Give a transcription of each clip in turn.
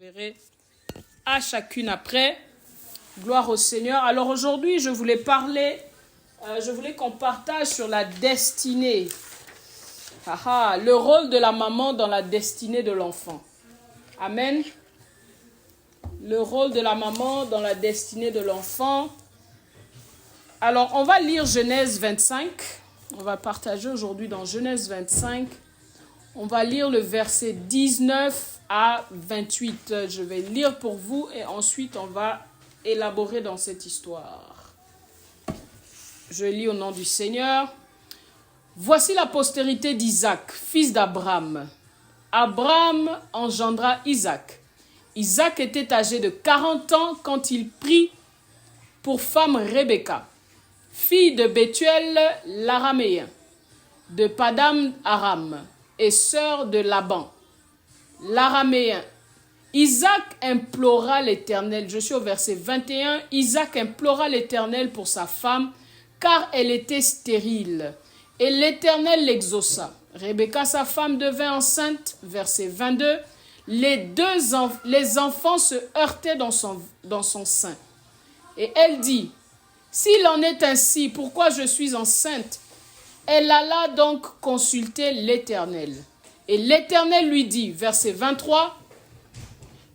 Verrez à chacune après. Gloire au Seigneur. Alors aujourd'hui, je voulais qu'on partage sur la destinée. Le rôle de la maman dans la destinée de l'enfant. Amen. Le rôle de la maman dans la destinée de l'enfant. Alors, on va lire Genèse 25. On va partager aujourd'hui dans Genèse 25. On va lire le verset 19 à 28. Je vais lire pour vous et ensuite on va élaborer dans cette histoire. Je lis au nom du Seigneur. Voici la postérité d'Isaac, fils d'Abraham. Abraham engendra Isaac. Isaac était âgé de 40 ans quand il prit pour femme Rebecca, fille de Bethuel l'Araméen, de Padam Aram, et sœur de Laban, l'Araméen. Isaac implora l'Éternel. Je suis au verset 21. Isaac implora l'Éternel pour sa femme, car elle était stérile. Et l'Éternel l'exauça. Rebecca, sa femme, devint enceinte. Verset 22. Les enfants se heurtaient dans son sein. Et elle dit, s'il en est ainsi, pourquoi je suis enceinte? Elle alla donc consulter l'Éternel. Et l'Éternel lui dit, verset 23,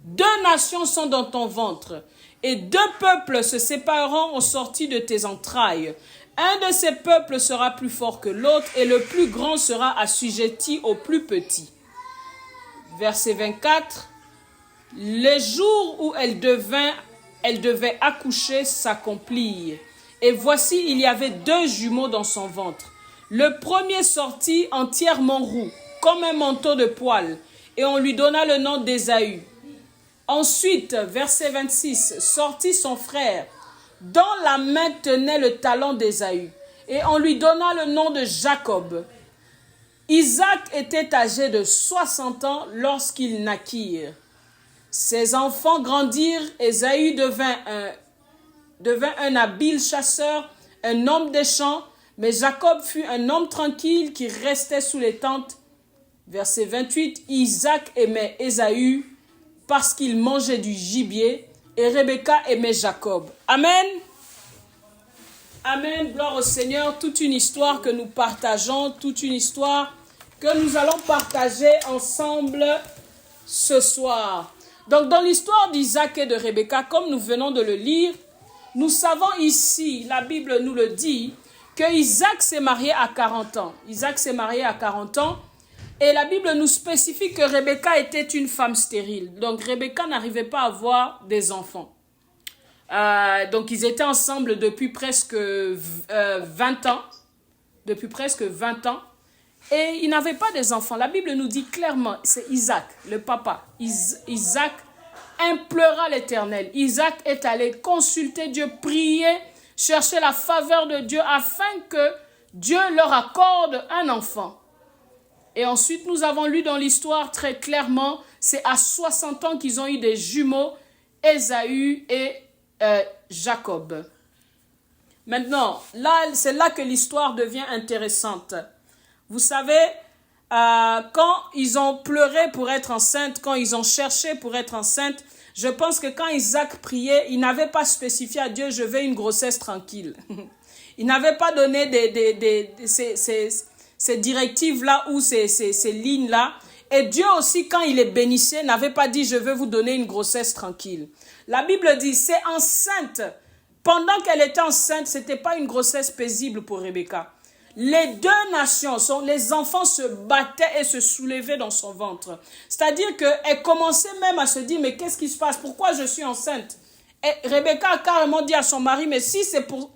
deux nations sont dans ton ventre, et deux peuples se sépareront au sorti de tes entrailles. Un de ces peuples sera plus fort que l'autre, et le plus grand sera assujetti au plus petit. Verset 24, les jours où elle devait accoucher s'accomplirent. Et voici, il y avait deux jumeaux dans son ventre. Le premier sortit entièrement roux, comme un manteau de poil, et on lui donna le nom d'Ésaü. Ensuite, verset 26, sortit son frère, dont la main tenait le talon d'Ésaü, et on lui donna le nom de Jacob. Isaac était âgé de 60 ans lorsqu'ils naquirent. Ses enfants grandirent, Ésaü devint un habile chasseur, un homme des champs, mais Jacob fut un homme tranquille qui restait sous les tentes. Verset 28, Isaac aimait Ésaü parce qu'il mangeait du gibier et Rebecca aimait Jacob. Amen. Amen. Gloire au Seigneur. Toute une histoire que nous partageons, toute une histoire que nous allons partager ensemble ce soir. Donc dans l'histoire d'Isaac et de Rebecca, comme nous venons de le lire, nous savons ici, la Bible nous le dit, que Isaac s'est marié à 40 ans. Isaac s'est marié à 40 ans et la Bible nous spécifie que Rebecca était une femme stérile. Donc Rebecca n'arrivait pas à avoir des enfants. Donc ils étaient ensemble depuis presque 20 ans. Depuis presque 20 ans. Et ils n'avaient pas des enfants. La Bible nous dit clairement, c'est Isaac, le papa. Isaac implora l'Éternel. Isaac est allé consulter Dieu, prier, chercher la faveur de Dieu afin que Dieu leur accorde un enfant. Et ensuite, nous avons lu dans l'histoire très clairement, c'est à 60 ans qu'ils ont eu des jumeaux, Ésaü et Jacob. Maintenant, c'est là que l'histoire devient intéressante. Vous savez, quand ils ont pleuré pour être enceintes, quand ils ont cherché pour être enceintes, je pense que quand Isaac priait, il n'avait pas spécifié à Dieu, je veux une grossesse tranquille. Il n'avait pas donné ces directives-là ou ces lignes-là. Et Dieu aussi, quand il les bénissait, n'avait pas dit, je veux vous donner une grossesse tranquille. La Bible dit, c'est enceinte. Pendant qu'elle était enceinte, ce n'était pas une grossesse paisible pour Rebecca. Les deux nations, les enfants se battaient et se soulevaient dans son ventre. C'est-à-dire qu'elle commençait même à se dire, mais qu'est-ce qui se passe? Pourquoi je suis enceinte? Et Rebecca a carrément dit à son mari, mais si c'est pour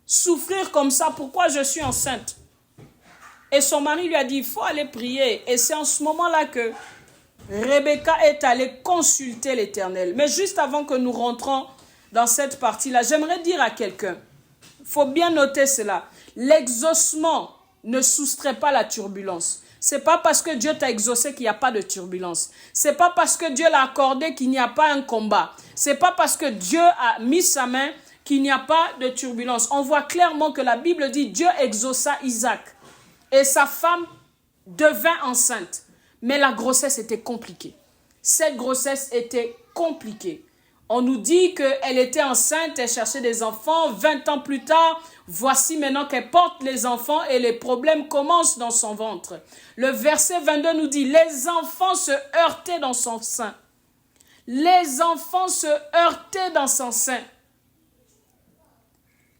souffrir comme ça, pourquoi je suis enceinte? Et son mari lui a dit, il faut aller prier. Et c'est en ce moment-là que Rebecca est allée consulter l'Éternel. Mais juste avant que nous rentrons dans cette partie-là, j'aimerais dire à quelqu'un, il faut bien noter cela. L'exaucement ne soustrait pas la turbulence. C'est pas parce que Dieu t'a exaucé qu'il n'y a pas de turbulence. C'est pas parce que Dieu l'a accordé qu'il n'y a pas un combat. C'est pas parce que Dieu a mis sa main qu'il n'y a pas de turbulence. On voit clairement que la Bible dit Dieu exauça Isaac et sa femme devint enceinte. Mais la grossesse était compliquée. Cette grossesse était compliquée. On nous dit qu'elle était enceinte, elle cherchait des enfants. 20 ans plus tard, voici maintenant qu'elle porte les enfants et les problèmes commencent dans son ventre. Le verset 22 nous dit, les enfants se heurtaient dans son sein. Les enfants se heurtaient dans son sein.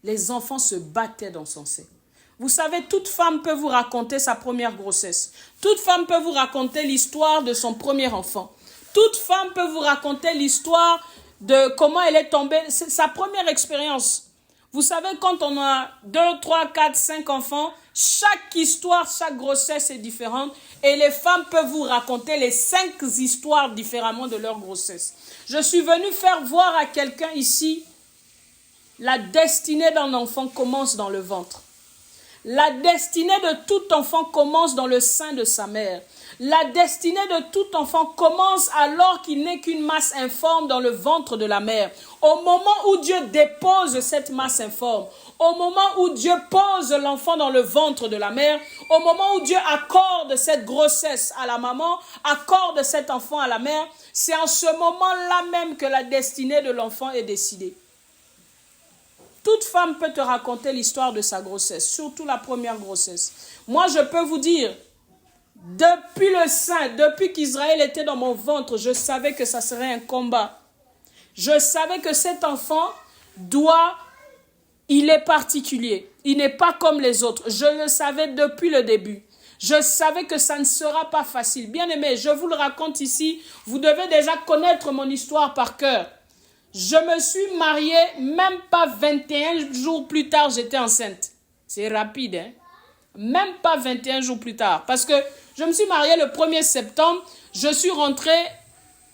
Les enfants se battaient dans son sein. Vous savez, toute femme peut vous raconter sa première grossesse. Toute femme peut vous raconter l'histoire de son premier enfant. Toute femme peut vous raconter l'histoire de comment elle est tombée. C'est sa première expérience. Vous savez, quand on a 2, 3, 4, 5 enfants, chaque histoire, chaque grossesse est différente. Et les femmes peuvent vous raconter les 5 histoires différemment de leur grossesse. Je suis venue faire voir à quelqu'un ici, la destinée d'un enfant commence dans le ventre. La destinée de tout enfant commence dans le sein de sa mère. La destinée de tout enfant commence alors qu'il n'est qu'une masse informe dans le ventre de la mère. Au moment où Dieu dépose cette masse informe, au moment où Dieu pose l'enfant dans le ventre de la mère, au moment où Dieu accorde cette grossesse à la maman, accorde cet enfant à la mère, c'est en ce moment-là même que la destinée de l'enfant est décidée. Toute femme peut te raconter l'histoire de sa grossesse, surtout la première grossesse. Moi, je peux vous dire, depuis le sein, depuis qu'Israël était dans mon ventre, je savais que ça serait un combat. Je savais que cet enfant il est particulier. Il n'est pas comme les autres. Je le savais depuis le début. Je savais que ça ne sera pas facile. Bien aimé, je vous le raconte ici. Vous devez déjà connaître mon histoire par cœur. Je me suis mariée, même pas 21 jours plus tard, j'étais enceinte. C'est rapide, hein? Même pas 21 jours plus tard. Parce que je me suis mariée le 1er septembre. Je suis rentrée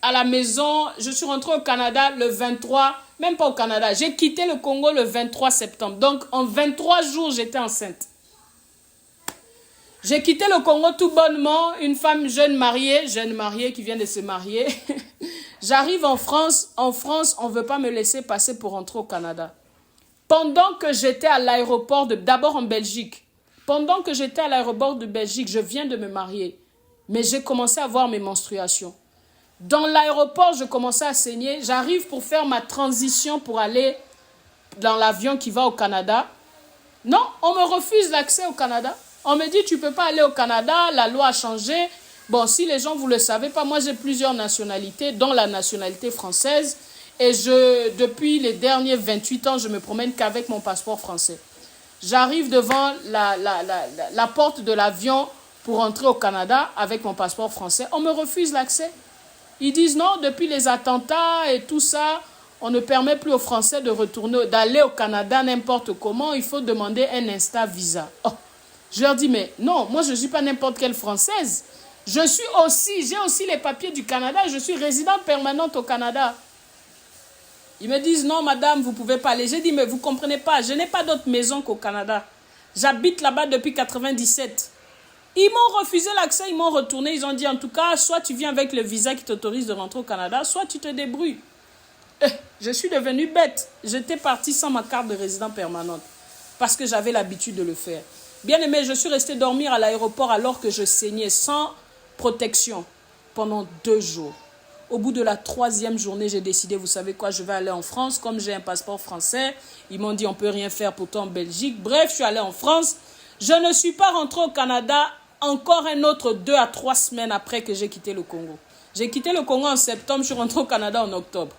à la maison. Je suis rentrée au Canada le 23. Même pas au Canada. J'ai quitté le Congo le 23 septembre. Donc, en 23 jours, j'étais enceinte. J'ai quitté le Congo tout bonnement. Une femme jeune mariée qui vient de se marier. J'arrive en France. En France, on ne veut pas me laisser passer pour rentrer au Canada. Pendant que j'étais à l'aéroport, d'abord en Belgique. Pendant que j'étais à l'aéroport de Belgique, je viens de me marier. Mais j'ai commencé à avoir mes menstruations. Dans l'aéroport, je commençais à saigner. J'arrive pour faire ma transition pour aller dans l'avion qui va au Canada. Non, on me refuse l'accès au Canada. On me dit, tu ne peux pas aller au Canada, la loi a changé. Bon, si les gens, vous ne le savez pas, moi j'ai plusieurs nationalités, dont la nationalité française. Et depuis les derniers 28 ans, je me promène qu'avec mon passeport français. J'arrive devant la porte de l'avion pour entrer au Canada avec mon passeport français. On me refuse l'accès. Ils disent non, depuis les attentats et tout ça, on ne permet plus aux Français de retourner, d'aller au Canada n'importe comment. Il faut demander un Insta Visa. Oh, je leur dis, mais non, moi je ne suis pas n'importe quelle Française. J'ai aussi les papiers du Canada. Je suis résidente permanente au Canada. Ils me disent, non, madame, vous ne pouvez pas aller. J'ai dit, mais vous ne comprenez pas, je n'ai pas d'autre maison qu'au Canada. J'habite là-bas depuis 1997. Ils m'ont refusé l'accès, ils m'ont retourné. Ils ont dit, en tout cas, soit tu viens avec le visa qui t'autorise de rentrer au Canada, soit tu te débrouilles. Je suis devenue bête. J'étais partie sans ma carte de résident permanente parce que j'avais l'habitude de le faire. Bien aimé, je suis restée dormir à l'aéroport alors que je saignais sans protection pendant 2 jours. Au bout de la 3e journée, j'ai décidé, vous savez quoi, je vais aller en France. Comme j'ai un passeport français, ils m'ont dit, on ne peut rien faire pour toi en Belgique. Bref, je suis allée en France. Je ne suis pas rentrée au Canada encore un autre 2 à 3 semaines après que j'ai quitté le Congo. J'ai quitté le Congo en septembre, je suis rentrée au Canada en octobre.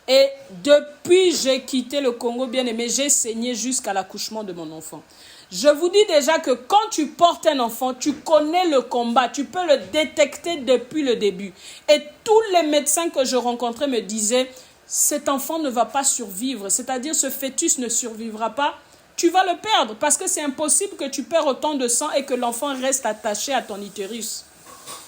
Et depuis j'ai quitté le Congo, bien aimé, j'ai saigné jusqu'à l'accouchement de mon enfant. Je vous dis déjà que quand tu portes un enfant, tu connais le combat, tu peux le détecter depuis le début. Et tous les médecins que je rencontrais me disaient, cet enfant ne va pas survivre, c'est-à-dire ce fœtus ne survivra pas, tu vas le perdre parce que c'est impossible que tu perds autant de sang et que l'enfant reste attaché à ton utérus.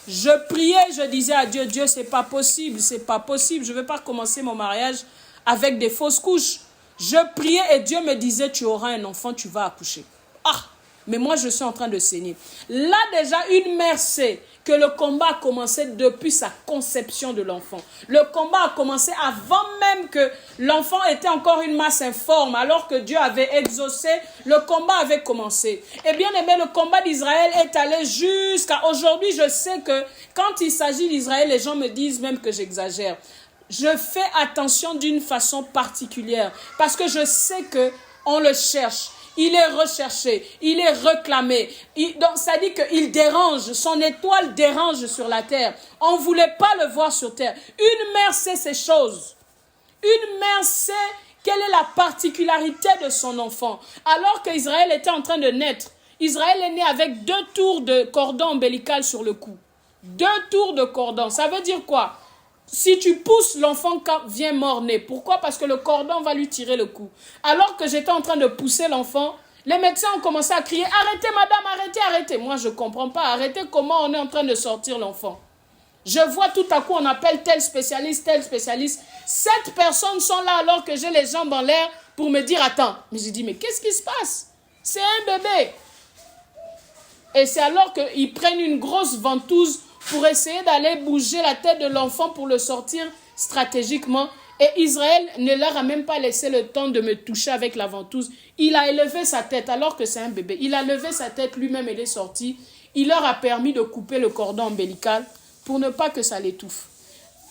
Je priais, je disais à Dieu, Dieu, c'est pas possible, je ne veux pas commencer mon mariage avec des fausses couches. Je priais et Dieu me disait, tu auras un enfant, tu vas accoucher. Ah, mais moi je suis en train de saigner. Là déjà, une mère sait que le combat a commencé depuis sa conception de l'enfant. Le combat a commencé avant même que l'enfant était encore une masse informe, alors que Dieu avait exaucé, le combat avait commencé. Et bien aimé, le combat d'Israël est allé jusqu'à aujourd'hui. Je sais que quand il s'agit d'Israël, les gens me disent même que j'exagère. Je fais attention d'une façon particulière parce que je sais que on le cherche. Il est recherché, il est réclamé. Donc, ça dit qu'il dérange, son étoile dérange sur la terre. On ne voulait pas le voir sur terre. Une mère sait ces choses. Une mère sait quelle est la particularité de son enfant. Alors qu'Israël était en train de naître, Israël est né avec 2 tours de cordon ombilical sur le cou. 2 tours de cordon. Ça veut dire quoi? Si tu pousses, l'enfant vient mort-né. Pourquoi? Parce que le cordon va lui tirer le cou. Alors que j'étais en train de pousser l'enfant, les médecins ont commencé à crier « Arrêtez madame, arrêtez, arrêtez !» Moi, je ne comprends pas. Arrêtez comment on est en train de sortir l'enfant. Je vois tout à coup, on appelle tel spécialiste, tel spécialiste. 7 personnes sont là alors que j'ai les jambes en l'air pour me dire « Attends !» Mais j'ai dit « Mais qu'est-ce qui se passe? C'est un bébé !» Et c'est alors qu'ils prennent une grosse ventouse pour essayer d'aller bouger la tête de l'enfant pour le sortir stratégiquement. Et Israël ne leur a même pas laissé le temps de me toucher avec la ventouse. Il a élevé sa tête alors que c'est un bébé. Il a levé sa tête lui-même et il est sorti. Il leur a permis de couper le cordon ombilical pour ne pas que ça l'étouffe.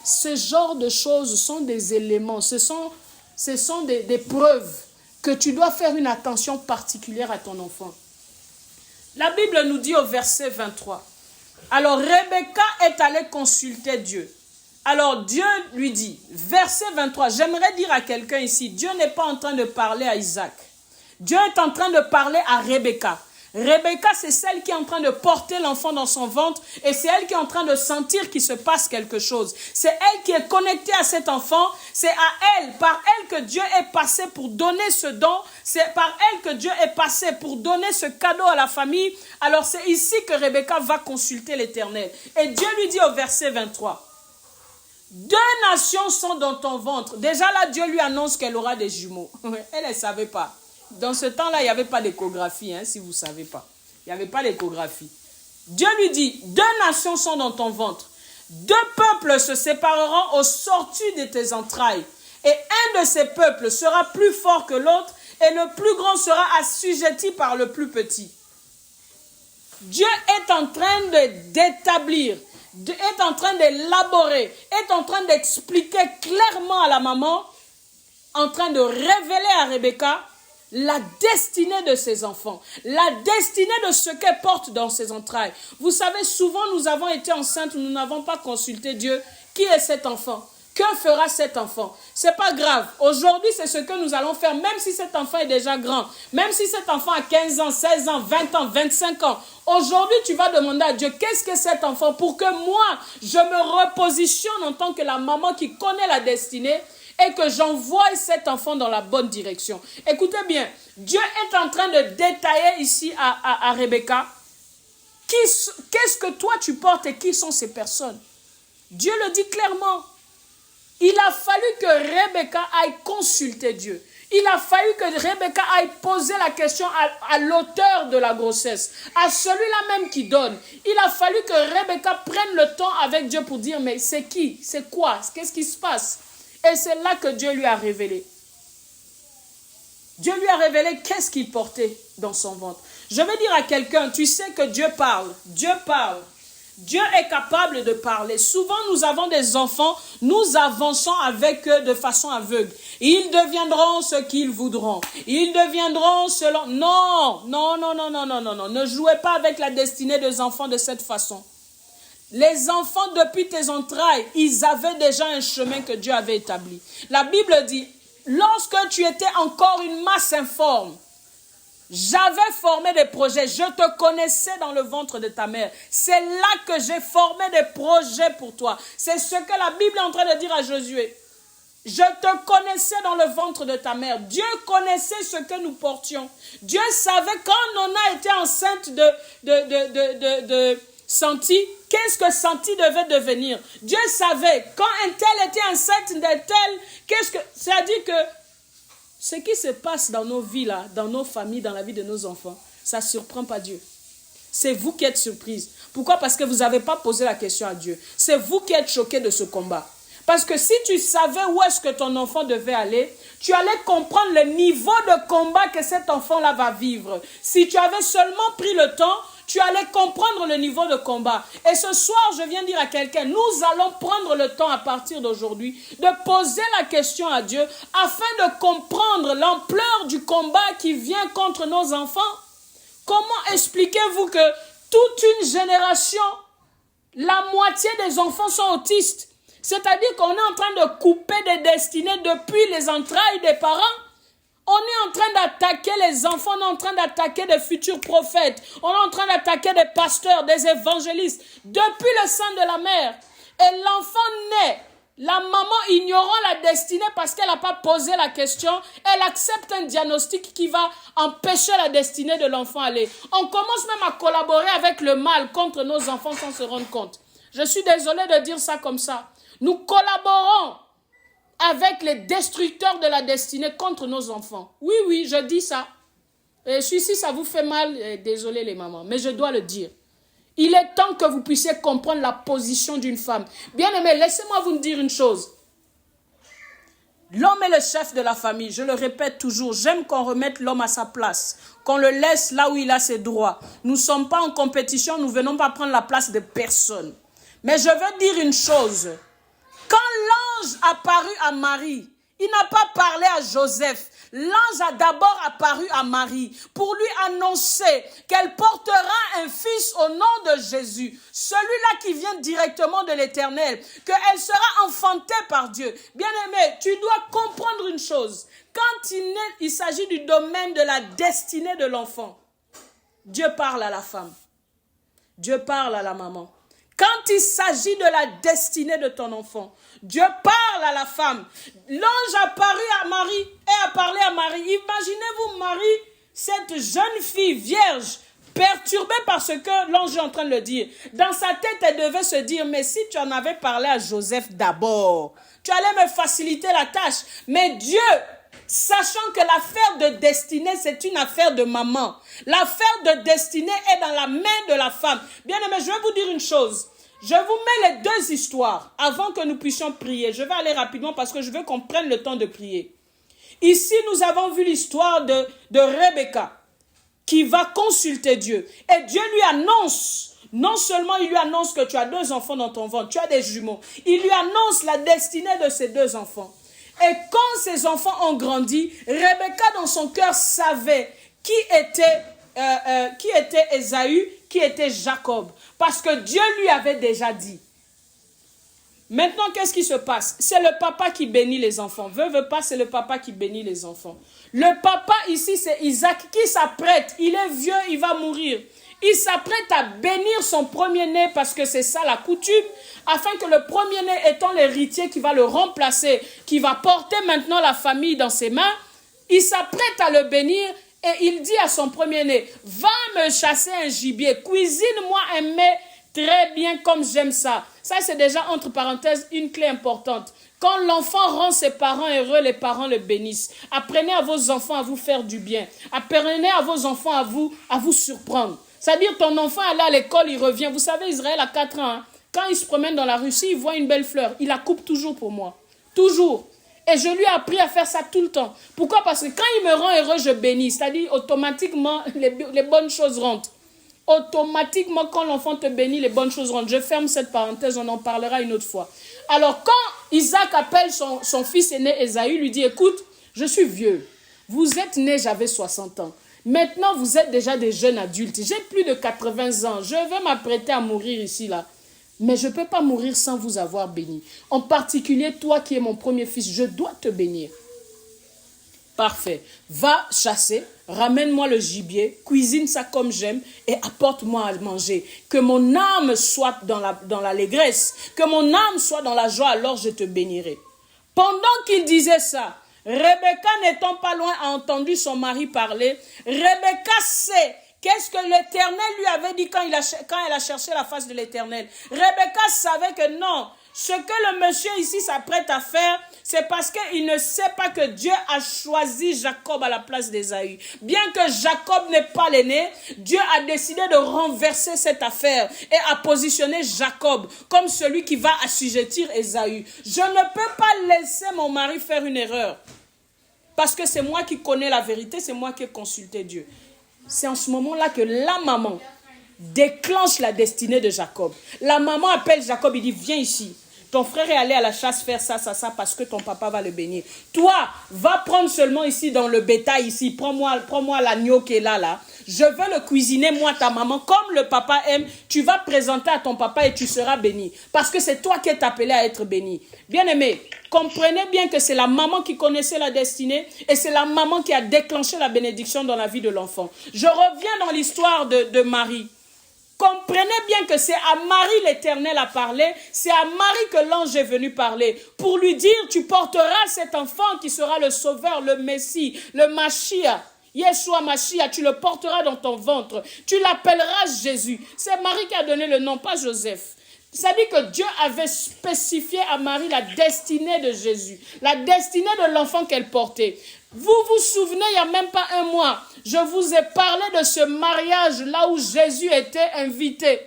Ce genre de choses sont des éléments, ce sont des preuves que tu dois faire une attention particulière à ton enfant. La Bible nous dit au verset 23. Alors Rebecca est allée consulter Dieu. Alors Dieu lui dit, verset 23, j'aimerais dire à quelqu'un ici, Dieu n'est pas en train de parler à Isaac. Dieu est en train de parler à Rebecca. Rebecca, c'est celle qui est en train de porter l'enfant dans son ventre et c'est elle qui est en train de sentir qu'il se passe quelque chose. C'est elle qui est connectée à cet enfant. C'est à elle, par elle que Dieu est passé pour donner ce don. C'est par elle que Dieu est passé pour donner ce cadeau à la famille. Alors c'est ici que Rebecca va consulter l'Éternel. Et Dieu lui dit au verset 23, « 2 nations sont dans ton ventre. » Déjà là, Dieu lui annonce qu'elle aura des jumeaux. Elle ne savait pas. Dans ce temps-là, il n'y avait pas d'échographie, si vous ne savez pas. Il n'y avait pas d'échographie. Dieu lui dit, 2 nations sont dans ton ventre. 2 peuples se sépareront au sortir de tes entrailles. Et un de ces peuples sera plus fort que l'autre, et le plus grand sera assujetti par le plus petit. Dieu est en train d'établir, est en train d'élaborer, est en train d'expliquer clairement à la maman, en train de révéler à Rebecca, la destinée de ses enfants, la destinée de ce qu'elle porte dans ses entrailles. Vous savez, souvent nous avons été enceintes, nous n'avons pas consulté Dieu. Qui est cet enfant? Que fera cet enfant? C'est pas grave. Aujourd'hui, c'est ce que nous allons faire, même si cet enfant est déjà grand. Même si cet enfant a 15 ans, 16 ans, 20 ans, 25 ans. Aujourd'hui, tu vas demander à Dieu, qu'est-ce que cet enfant? Pour que moi, je me repositionne en tant que la maman qui connaît la destinée et que j'envoie cet enfant dans la bonne direction. Écoutez bien, Dieu est en train de détailler ici à Rebecca qu'est-ce que toi tu portes et qui sont ces personnes. Dieu le dit clairement. Il a fallu que Rebecca aille consulter Dieu. Il a fallu que Rebecca aille poser la question à l'auteur de la grossesse, à celui-là même qui donne. Il a fallu que Rebecca prenne le temps avec Dieu pour dire, mais c'est qui? C'est quoi? Qu'est-ce qui se passe? Et c'est là que Dieu lui a révélé. Dieu lui a révélé qu'est-ce qu'il portait dans son ventre. Je vais dire à quelqu'un, tu sais que Dieu parle. Dieu parle. Dieu est capable de parler. Souvent, nous avons des enfants, nous avançons avec eux de façon aveugle. Ils deviendront ce qu'ils voudront. Ils deviendront selon... Non, non, non, non, non, non, non, non. Ne jouez pas avec la destinée des enfants de cette façon. Les enfants, depuis tes entrailles, ils avaient déjà un chemin que Dieu avait établi. La Bible dit, lorsque tu étais encore une masse informe, j'avais formé des projets. Je te connaissais dans le ventre de ta mère. C'est là que j'ai formé des projets pour toi. C'est ce que la Bible est en train de dire à Josué. Je te connaissais dans le ventre de ta mère. Dieu connaissait ce que nous portions. Dieu savait quand on a été enceinte de Santi, qu'est-ce que Santi devait devenir. Dieu savait quand un tel était enceinte d'un tel, c'est-à-dire que ce qui se passe dans nos vies là, dans nos familles, dans la vie de nos enfants, ça ne surprend pas Dieu. C'est vous qui êtes surprise. Pourquoi? Parce que vous n'avez pas posé la question à Dieu. C'est vous qui êtes choqués de ce combat. Parce que si tu savais où est-ce que ton enfant devait aller, tu allais comprendre le niveau de combat que cet enfant-là va vivre. Si tu avais seulement pris le temps, tu allais comprendre le niveau de combat. Et ce soir, je viens dire à quelqu'un, nous allons prendre le temps à partir d'aujourd'hui de poser la question à Dieu afin de comprendre l'ampleur du combat qui vient contre nos enfants. Comment expliquez-vous que toute une génération, la moitié des enfants sont autistes? C'est-à-dire qu'on est en train de couper des destinées depuis les entrailles des parents. On est en train d'attaquer les enfants, on est en train d'attaquer des futurs prophètes. On est en train d'attaquer des pasteurs, des évangélistes, depuis le sein de la mère. Et l'enfant naît, la maman ignorant la destinée parce qu'elle n'a pas posé la question, elle accepte un diagnostic qui va empêcher la destinée de l'enfant aller. On commence même à collaborer avec le mal contre nos enfants sans se rendre compte. Je suis désolée de dire ça comme ça. Nous collaborons avec les destructeurs de la destinée contre nos enfants. Oui, oui, je dis ça. Et si ça vous fait mal, désolé les mamans, mais je dois le dire. Il est temps que vous puissiez comprendre la position d'une femme. Bien-aimés, laissez-moi vous dire une chose. L'homme est le chef de la famille. Je le répète toujours, j'aime qu'on remette l'homme à sa place, qu'on le laisse là où il a ses droits. Nous ne sommes pas en compétition, nous ne venons pas prendre la place de personne. Mais je veux dire une chose. Quand l'ange apparut à Marie, il n'a pas parlé à Joseph. L'ange a d'abord apparu à Marie pour lui annoncer qu'elle portera un fils au nom de Jésus. Celui-là qui vient directement de l'Éternel, qu'elle sera enfantée par Dieu. Bien-aimé, tu dois comprendre une chose. Quand il s'agit du domaine de la destinée de l'enfant, Dieu parle à la femme. Dieu parle à la maman. Quand il s'agit de la destinée de ton enfant, Dieu parle à la femme. L'ange a apparu à Marie et a parlé à Marie. Imaginez-vous Marie, cette jeune fille vierge, perturbée par ce que l'ange est en train de le dire. Dans sa tête, elle devait se dire, mais si tu en avais parlé à Joseph d'abord, tu allais me faciliter la tâche. Mais Dieu, sachant que l'affaire de destinée, c'est une affaire de maman. L'affaire de destinée est dans la main de la femme. Bien aimé, je vais vous dire une chose. Je vous mets les deux histoires avant que nous puissions prier. Je vais aller rapidement parce que je veux qu'on prenne le temps de prier. Ici, nous avons vu l'histoire de Rebecca qui va consulter Dieu. Et Dieu lui annonce, non seulement il lui annonce que tu as 2 enfants dans ton ventre, tu as des jumeaux. Il lui annonce la destinée de ces 2 enfants. Et quand ces enfants ont grandi, Rebecca dans son cœur savait qui était Ésaü, qui était Jacob. Parce que Dieu lui avait déjà dit. Maintenant, qu'est-ce qui se passe? C'est le papa qui bénit les enfants. Veut pas, c'est le papa qui bénit les enfants. Le papa ici, c'est Isaac qui s'apprête. Il est vieux, il va mourir. Il s'apprête à bénir son premier-né parce que c'est ça la coutume, afin que le premier-né étant l'héritier qui va le remplacer, qui va porter maintenant la famille dans ses mains, il s'apprête à le bénir et il dit à son premier-né, va me chasser un gibier, cuisine-moi un mets très bien comme j'aime ça. Ça c'est déjà entre parenthèses une clé importante. Quand l'enfant rend ses parents heureux, les parents le bénissent. Apprenez à vos enfants à vous faire du bien. Apprenez à vos enfants à vous surprendre. C'est-à-dire, ton enfant est là à l'école, il revient. Vous savez, Israël a 4 ans. Hein. Quand il se promène dans la rue, s'il voit une belle fleur, il la coupe toujours pour moi. Toujours. Et je lui ai appris à faire ça tout le temps. Pourquoi? Parce que quand il me rend heureux, je bénis. C'est-à-dire, automatiquement, les bonnes choses rentrent. Automatiquement, quand l'enfant te bénit, les bonnes choses rentrent. Je ferme cette parenthèse, on en parlera une autre fois. Alors, quand Isaac appelle son fils aîné Ésaü, lui dit, écoute, je suis vieux. Vous êtes né, j'avais 60 ans. Maintenant, vous êtes déjà des jeunes adultes. J'ai plus de 80 ans. Je vais m'apprêter à mourir ici, là. Mais je ne peux pas mourir sans vous avoir béni. En particulier, toi qui es mon premier fils, je dois te bénir. Parfait. Va chasser, ramène-moi le gibier, cuisine ça comme j'aime et apporte-moi à manger. Que mon âme soit dans l'allégresse, que mon âme soit dans la joie, alors je te bénirai. Pendant qu'il disait ça, Rebecca n'étant pas loin a entendu son mari parler. Rebecca sait qu'est-ce que l'Éternel lui avait dit quand elle a cherché la face de l'Éternel. Rebecca savait que non, Ce que le monsieur ici s'apprête à faire, c'est parce qu'il ne sait pas que Dieu a choisi Jacob à la place d'Ésaü. Bien que Jacob n'est pas l'aîné, Dieu a décidé de renverser cette affaire et a positionné Jacob comme celui qui va assujettir Ésaü. Je ne peux pas laisser mon mari faire une erreur. Parce que c'est moi qui connais la vérité, c'est moi qui ai consulté Dieu. C'est en ce moment-là que la maman déclenche la destinée de Jacob. La maman appelle Jacob, il dit, viens ici. Ton frère est allé à la chasse faire ça, parce que ton papa va le bénir. Toi, va prendre seulement ici dans le bétail ici. Prends-moi l'agneau qui est là. Je veux le cuisiner, moi, ta maman, comme le papa aime. Tu vas présenter à ton papa et tu seras béni. Parce que c'est toi qui es appelé à être béni. Bien-aimé, comprenez bien que c'est la maman qui connaissait la destinée et c'est la maman qui a déclenché la bénédiction dans la vie de l'enfant. Je reviens dans l'histoire de Marie. Comprenez bien que c'est à Marie l'Éternel a parlé, c'est à Marie que l'ange est venu parler pour lui dire, tu porteras cet enfant qui sera le sauveur, le Messie, le Mashiach. Yeshua Mashiach, tu le porteras dans ton ventre, tu l'appelleras Jésus. C'est Marie qui a donné le nom, pas Joseph. Ça dit que Dieu avait spécifié à Marie la destinée de Jésus, la destinée de l'enfant qu'elle portait. Vous vous souvenez, il n'y a même pas un mois, je vous ai parlé de ce mariage là où Jésus était invité.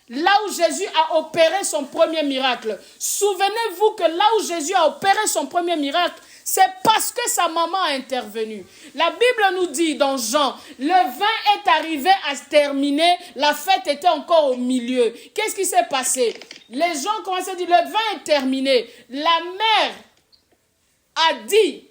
Là où Jésus a opéré son premier miracle. Souvenez-vous que là où Jésus a opéré son premier miracle, c'est parce que sa maman a intervenu. La Bible nous dit dans Jean, le vin est arrivé à se terminer, la fête était encore au milieu. Qu'est-ce qui s'est passé? Les gens commençaient à dire, le vin est terminé. La mère a dit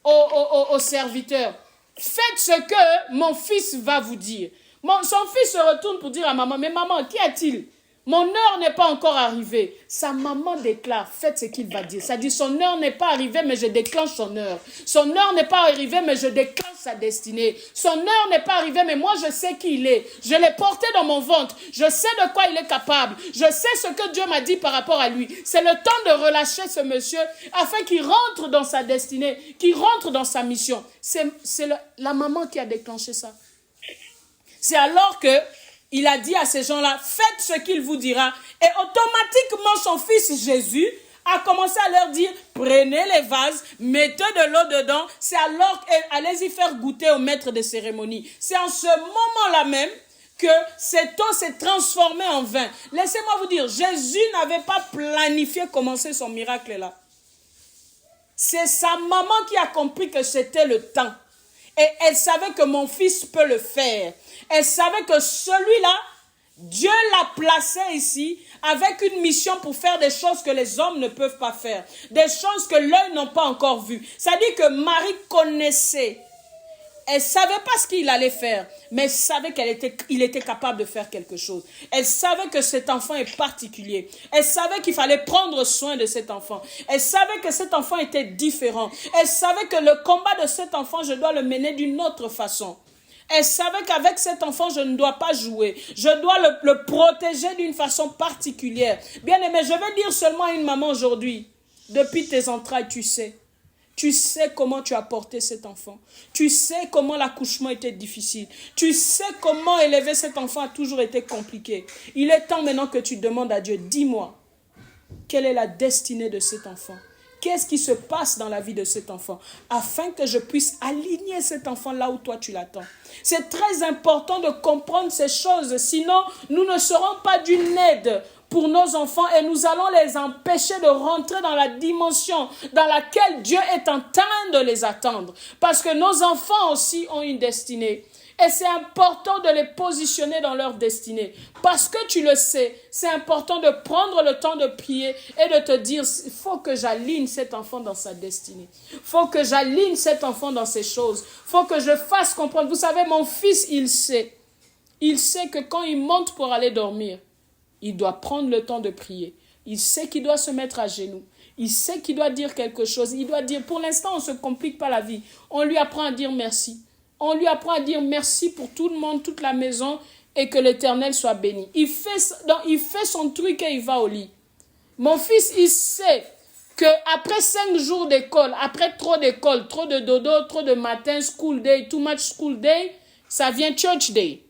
au serviteur, faites ce que mon fils va vous dire. Son fils se retourne pour dire à maman, mais maman, qu'y a-t-il? Mon heure n'est pas encore arrivée. Sa maman déclare, faites ce qu'il va dire. Ça dit, son heure n'est pas arrivée, mais je déclenche son heure. Son heure n'est pas arrivée, mais je déclenche sa destinée. Son heure n'est pas arrivée, mais moi je sais qui il est. Je l'ai porté dans mon ventre. Je sais de quoi il est capable. Je sais ce que Dieu m'a dit par rapport à lui. C'est le temps de relâcher ce monsieur afin qu'il rentre dans sa destinée, qu'il rentre dans sa mission. C'est la maman qui a déclenché ça. C'est alors que il a dit à ces gens-là, faites ce qu'il vous dira. Et automatiquement, son fils Jésus a commencé à leur dire, prenez les vases, mettez de l'eau dedans. C'est alors, allez-y faire goûter au maître de cérémonie. C'est en ce moment-là même que cette eau s'est transformée en vin. Laissez-moi vous dire, Jésus n'avait pas planifié commencer son miracle là. C'est sa maman qui a compris que c'était le temps. Et elle savait que mon fils peut le faire. Elle savait que celui-là, Dieu l'a placé ici avec une mission pour faire des choses que les hommes ne peuvent pas faire. Des choses que l'œil n'a pas encore vues. Ça dit que Marie connaissait. Elle ne savait pas ce qu'il allait faire, mais elle savait qu'il était capable de faire quelque chose. Elle savait que cet enfant est particulier. Elle savait qu'il fallait prendre soin de cet enfant. Elle savait que cet enfant était différent. Elle savait que le combat de cet enfant, je dois le mener d'une autre façon. Elle savait qu'avec cet enfant, je ne dois pas jouer. Je dois le protéger d'une façon particulière. Bien aimé, je vais dire seulement à une maman aujourd'hui, depuis tes entrailles, tu sais. Tu sais comment tu as porté cet enfant. Tu sais comment l'accouchement était difficile. Tu sais comment élever cet enfant a toujours été compliqué. Il est temps maintenant que tu demandes à Dieu, dis-moi, quelle est la destinée de cet enfant? Qu'est-ce qui se passe dans la vie de cet enfant? Afin que je puisse aligner cet enfant là où toi tu l'attends. C'est très important de comprendre ces choses. Sinon, nous ne serons pas d'une aide pour nos enfants et nous allons les empêcher de rentrer dans la dimension dans laquelle Dieu est en train de les attendre. Parce que nos enfants aussi ont une destinée. Et c'est important de les positionner dans leur destinée. Parce que tu le sais, c'est important de prendre le temps de prier et de te dire, il faut que j'aligne cet enfant dans sa destinée. Il faut que j'aligne cet enfant dans ses choses. Il faut que je fasse comprendre. Vous savez, mon fils, il sait. Il sait que quand il monte pour aller dormir, il doit prendre le temps de prier. Il sait qu'il doit se mettre à genoux. Il sait qu'il doit dire quelque chose. Il doit dire, pour l'instant, on ne se complique pas la vie. On lui apprend à dire merci. On lui apprend à dire merci pour tout le monde, toute la maison, et que l'Éternel soit béni. Il fait son truc et il va au lit. Mon fils, il sait qu'après 5 jours d'école, après trop d'école, trop de dodo, trop de matin, school day, too much school day, ça vient church day.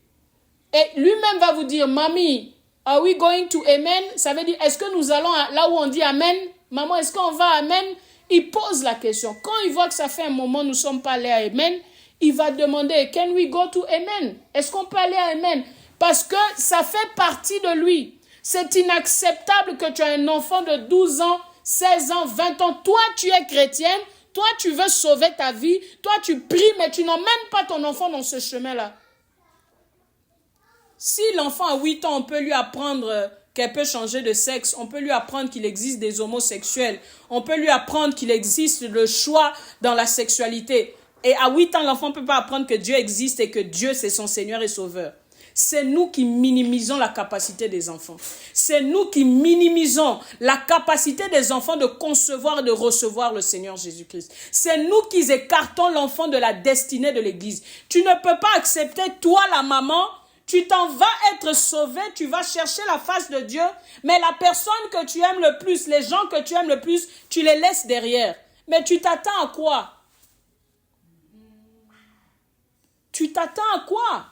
Et lui-même va vous dire, mamie, Are we going to Amen? Ça veut dire, est-ce que nous allons là où on dit Amen? Maman, est-ce qu'on va à Amen? Il pose la question. Quand il voit que ça fait un moment, nous ne sommes pas allés à Amen, il va demander, can we go to Amen? Est-ce qu'on peut aller à Amen? Parce que ça fait partie de lui. C'est inacceptable que tu as un enfant de 12 ans, 16 ans, 20 ans. Toi, tu es chrétienne. Toi, tu veux sauver ta vie. Toi, tu pries, mais tu n'emmènes pas ton enfant dans ce chemin-là. Si l'enfant a 8 ans, on peut lui apprendre qu'elle peut changer de sexe. On peut lui apprendre qu'il existe des homosexuels. On peut lui apprendre qu'il existe le choix dans la sexualité. Et à 8 ans, l'enfant ne peut pas apprendre que Dieu existe et que Dieu, c'est son Seigneur et Sauveur. C'est nous qui minimisons la capacité des enfants. C'est nous qui minimisons la capacité des enfants de concevoir et de recevoir le Seigneur Jésus-Christ. C'est nous qui écartons l'enfant de la destinée de l'Église. Tu ne peux pas accepter, toi la maman, tu t'en vas être sauvé, tu vas chercher la face de Dieu, mais la personne que tu aimes le plus, les gens que tu aimes le plus, tu les laisses derrière. Mais tu t'attends à quoi? Tu t'attends à quoi?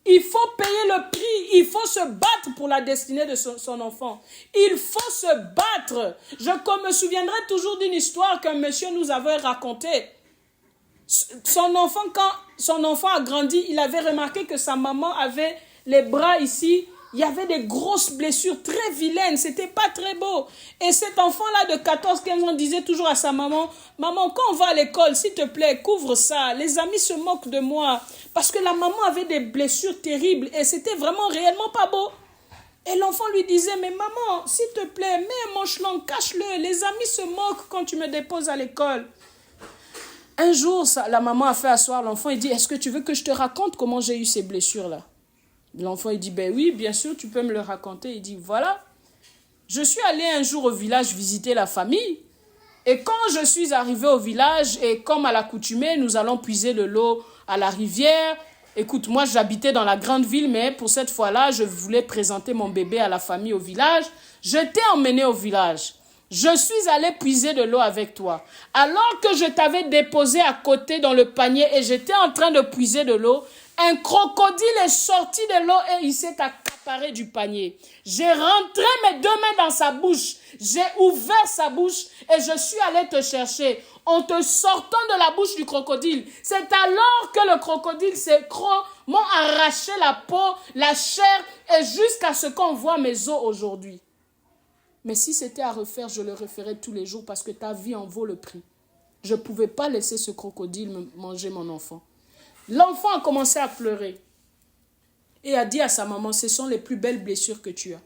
Il faut payer le prix, il faut se battre pour la destinée de son enfant. Il faut se battre. Je me souviendrai toujours d'une histoire qu'un monsieur nous avait racontée. Son enfant, quand son enfant a grandi, il avait remarqué que sa maman avait les bras ici. Il y avait des grosses blessures très vilaines. C'était pas très beau. Et cet enfant-là de 14-15 ans disait toujours à sa maman, « Maman, quand on va à l'école, s'il te plaît, couvre ça. Les amis se moquent de moi. » Parce que la maman avait des blessures terribles et c'était vraiment réellement pas beau. Et l'enfant lui disait, « Mais maman, s'il te plaît, mets un manche-long, cache-le. Les amis se moquent quand tu me déposes à l'école. » Un jour, la maman a fait asseoir l'enfant et dit, « Est-ce que tu veux que je te raconte comment j'ai eu ces blessures-là » L'enfant, il dit, ben oui, bien sûr, tu peux me le raconter. Il dit, voilà, je suis allé un jour au village visiter la famille. Et quand je suis arrivé au village, et comme à l'accoutumée, nous allons puiser de l'eau à la rivière. Écoute, moi, j'habitais dans la grande ville, mais pour cette fois-là, je voulais présenter mon bébé à la famille au village. Je t'ai emmené au village. Je suis allé puiser de l'eau avec toi. Alors que je t'avais déposé à côté dans le panier et j'étais en train de puiser de l'eau, un crocodile est sorti de l'eau et il s'est accaparé du panier. J'ai rentré mes 2 mains dans sa bouche. J'ai ouvert sa bouche et je suis allé te chercher. En te sortant de la bouche du crocodile, c'est alors que le crocodile, ses crocs m'ont arraché la peau, la chair et jusqu'à ce qu'on voit mes os aujourd'hui. Mais si c'était à refaire, je le referais tous les jours parce que ta vie en vaut le prix. Je ne pouvais pas laisser ce crocodile manger mon enfant. L'enfant a commencé à pleurer et a dit à sa maman, ce sont les plus belles blessures que tu as.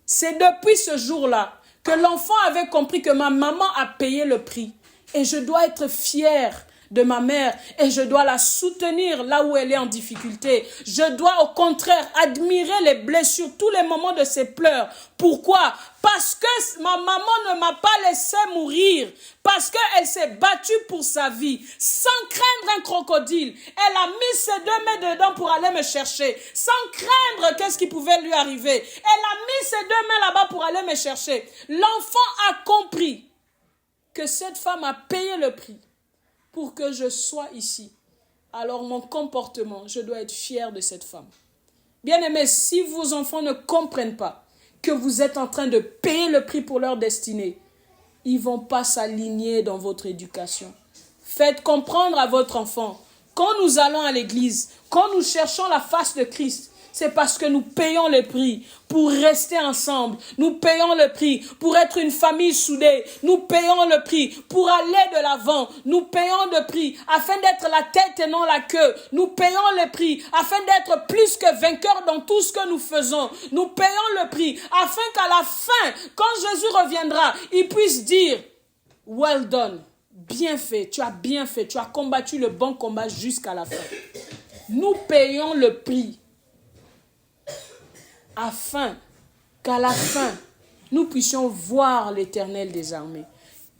C'est depuis ce jour-là que l'enfant avait compris que ma maman a payé le prix. Et je dois être fière de ma mère et je dois la soutenir là où elle est en difficulté. Je dois au contraire admirer les blessures, tous les moments de ses pleurs. Pourquoi? Parce que ma maman ne m'a pas laissé mourir. Parce qu'elle s'est battue pour sa vie. Sans craindre un crocodile. Elle a mis ses 2 mains dedans pour aller me chercher. Sans craindre qu'est-ce qui pouvait lui arriver. Elle a mis ses 2 mains là-bas pour aller me chercher. L'enfant a compris que cette femme a payé le prix pour que je sois ici. Alors mon comportement, je dois être fier de cette femme. Bien-aimés, si vos enfants ne comprennent pas que vous êtes en train de payer le prix pour leur destinée, ils ne vont pas s'aligner dans votre éducation. Faites comprendre à votre enfant, quand nous allons à l'église, quand nous cherchons la face de Christ, c'est parce que nous payons le prix pour rester ensemble. Nous payons le prix pour être une famille soudée. Nous payons le prix pour aller de l'avant. Nous payons le prix afin d'être la tête et non la queue. Nous payons le prix afin d'être plus que vainqueurs dans tout ce que nous faisons. Nous payons le prix afin qu'à la fin, quand Jésus reviendra, il puisse dire « Well done, bien fait, tu as combattu le bon combat jusqu'à la fin. » Nous payons le prix afin qu'à la fin, nous puissions voir l'Éternel des armées.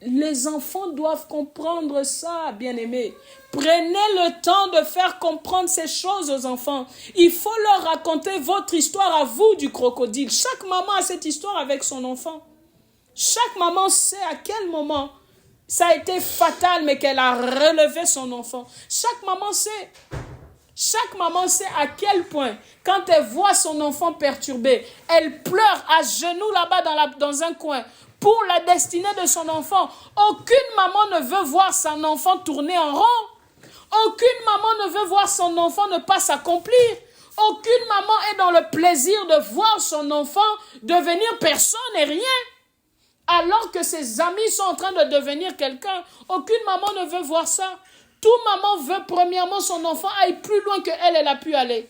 Les enfants doivent comprendre ça, bien-aimés. Prenez le temps de faire comprendre ces choses aux enfants. Il faut leur raconter votre histoire à vous du crocodile. Chaque maman a cette histoire avec son enfant. Chaque maman sait à quel moment ça a été fatal, mais qu'elle a relevé son enfant. Chaque maman sait. Chaque maman sait à quel point, quand elle voit son enfant perturbé, elle pleure à genoux là-bas dans un coin pour la destinée de son enfant. Aucune maman ne veut voir son enfant tourner en rond. Aucune maman ne veut voir son enfant ne pas s'accomplir. Aucune maman est dans le plaisir de voir son enfant devenir personne et rien. Alors que ses amis sont en train de devenir quelqu'un. Aucune maman ne veut voir ça. Toute maman veut premièrement son enfant aille plus loin que elle a pu aller.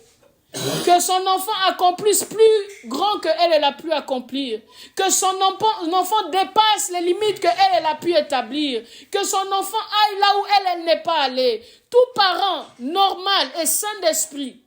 Que son enfant accomplisse plus grand que elle a pu accomplir. Que son enfant dépasse les limites que elle a pu établir. Que son enfant aille là où elle n'est pas allée. Tout parent normal et sain d'esprit